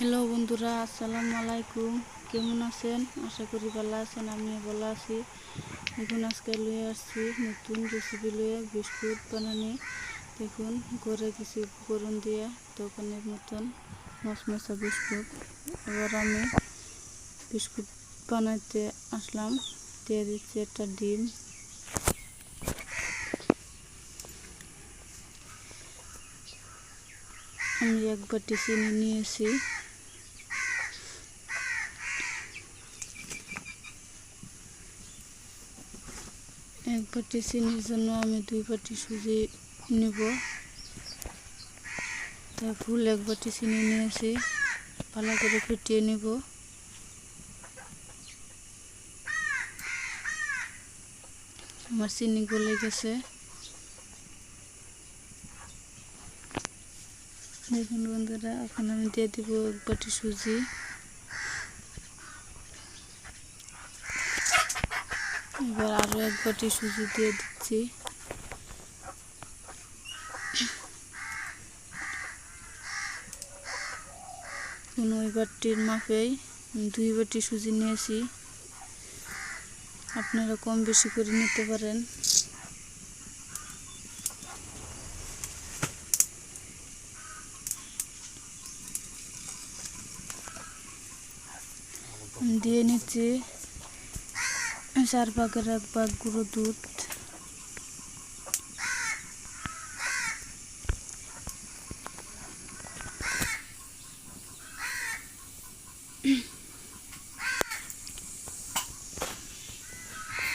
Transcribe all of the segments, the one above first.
Hello বন্ধুরা, আসসালামু আলাইকুম। কেমন আছেন? আশা করি ভালো আছেন। আমিও ভালো আছি। দেখুন, আজকে লয়ে আসছি নতুন রেসিপি লয়ে বিস্কুট বানানি। দেখুন, ঘরে কিছু উপকরণ দিয়ে দোকানের মতন মশমশা বিস্কুট। এবার আমি বিস্কুট বানাইতে আসলাম। দিয়ে দিচ্ছি একটা ডিম, আমি এক বাটি চিনি নিয়েছি। এক বাটি চিনির জন্য আমি 2 বাটি সুজি নেব। তাই ফুল এক বাটি চিনি নিয়েছি, ভালো করে ফুটিয়ে নেব। আমার চিনি গলে গেছে। দেখুন বন্ধুরা, এখন আমি দিয়ে দিব 1 বাটি সুজি। এবার আরও 1 বাটি সুজি দিয়ে দিচ্ছি। ওই বাটির মাপেই 2 বাটি সুজি নিয়েছি। আপনারা কম বেশি করে নিতে পারেন। দিয়ে নিচ্ছি 4 ভাগের 1 ভাগ গুঁড়ো দুধ।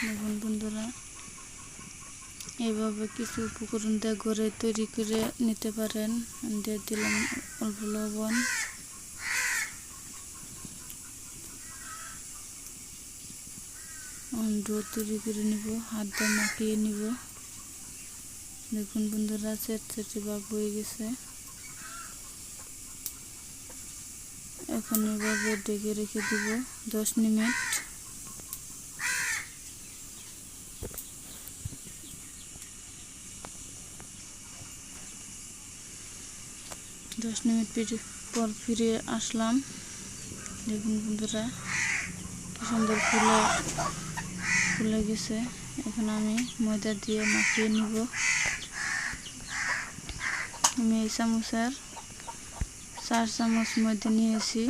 দেখুন বন্ধুরা, এইভাবে কিছু উপকরণ দিয়ে ঘরে তৈরি করে নিতে পারেন। দিয়ে দিলাম অল্প লবণ। ডো তৈরি করে নিব, হাত দিয়ে মাখিয়ে নিব। দেখুন বন্ধুরা, চেটচেটে ভাব হয়ে গেছে। এখন এভাবে ঢেকে রেখে দিব 10 মিনিট। পর ফিরে আসলাম। দেখুন বন্ধুরা, কি সুন্দর ফুলে গেছে। এখন আমি ময়দা দিয়ে মাখিয়ে নিব। আমি এই চামচের 4 চামচ ময়দা নিয়েছি।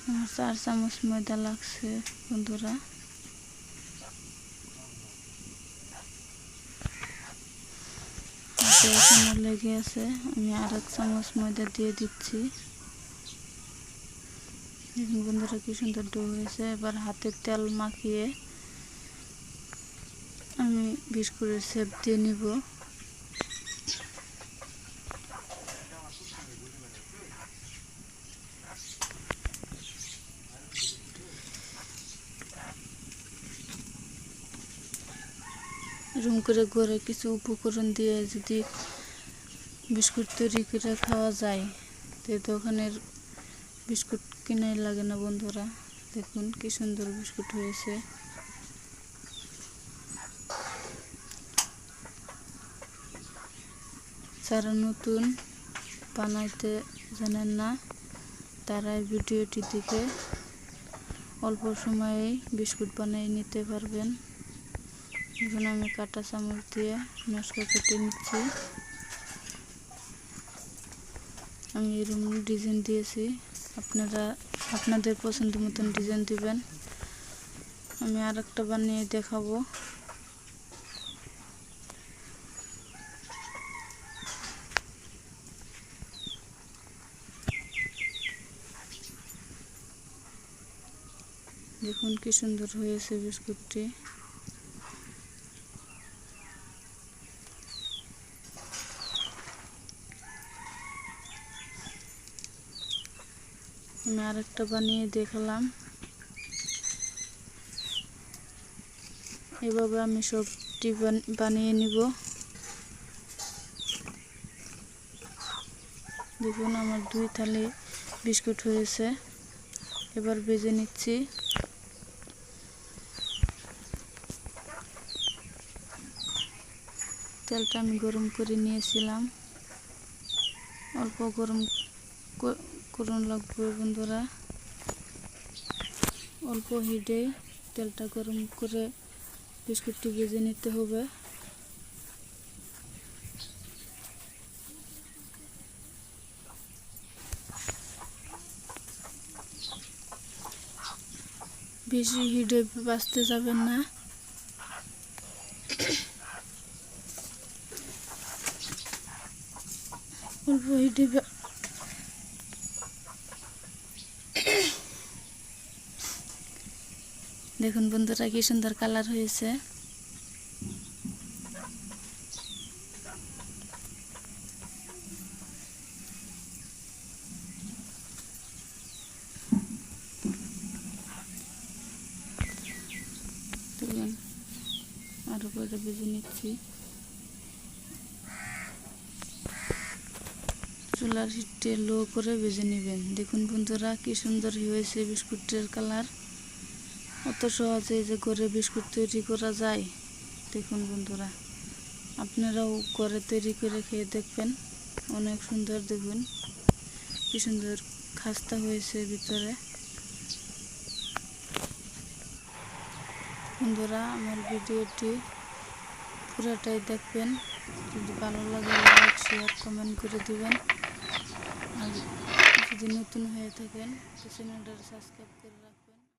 আমার 4 চামচ ময়দা লাগছে বন্ধুরা। এখনো লেগে আছে, আমি আর 1 চামচ ময়দা দিয়ে দিচ্ছি। দেখুন বন্ধুরা, কি সুন্দর ডো হয়েছে। এবার হাতে তেল মাখিয়ে আমি বিস্কুটের শেপ দিয়ে নিব। এরকম করে ঘরে কিছু উপকরণ দিয়ে যদি বিস্কুট তৈরি করে খাওয়া যায়, তো দোকানের বিস্কুট কিনাই লাগে না বন্ধুরা। দেখুন কি সুন্দর বিস্কুট হয়েছে। যারা নতুন বানাইতে জানেন না, তারা এই ভিডিওটি দেখে অল্প সময়েই বিস্কুট বানিয়ে নিতে পারবেন। এখন আমি কাঁটা চামচ দিয়ে মশলা কেটে নিচ্ছি। আমি এরকম ডিজাইন দিয়েছি, আপনারা আপনাদের পছন্দ মতন ডিজাইন দিবেন। আমি আর একটা বানিয়ে দেখাবো। দেখুন কি সুন্দর হয়েছে বিস্কুটটি। আমি আরেকটা বানিয়ে দেখালাম। এভাবে আমি সবটি বানিয়ে নিব। দেখুন, আমার 2 থালি বিস্কুট হয়েছে। এবার ভেজে নিচ্ছি। তেলটা আমি গরম করে নিয়েছিলাম। অল্প গরম করুন লাগবে বন্ধুরা, অল্প হিটে তেলটা গরম করে বিস্কুটটি ভেজে নিতে হবে। বেশি হিটে ভাজতে যাবেন না, অল্প হিটে দেখুন বন্ধুরা কি সুন্দর কালার হয়েছে। দেখুন আরো করে ভেজে নিচ্ছি। চুলার হিটে লো করে ভেজে নেবেন। দেখুন বন্ধুরা কি সুন্দর হয়েছে বিস্কুটের কালার। অত সহজে যে করে বিস্কুট তৈরি করা যায়। দেখুন বন্ধুরা আপনারাও করে তৈরি করে খেয়ে দেখবেন, অনেক সুন্দর। দেখুন কি সুন্দর খাস্তা হয়েছে ভিতরে। বন্ধুরা আমার ভিডিওটি পুরোটাই দেখবেন, যদি ভালো লাগে লাইক শেয়ার কমেন্ট করে দিবেন। আর যদি নতুন হয়ে থাকেন তো চ্যানেলটা সাবস্ক্রাইব করবেন।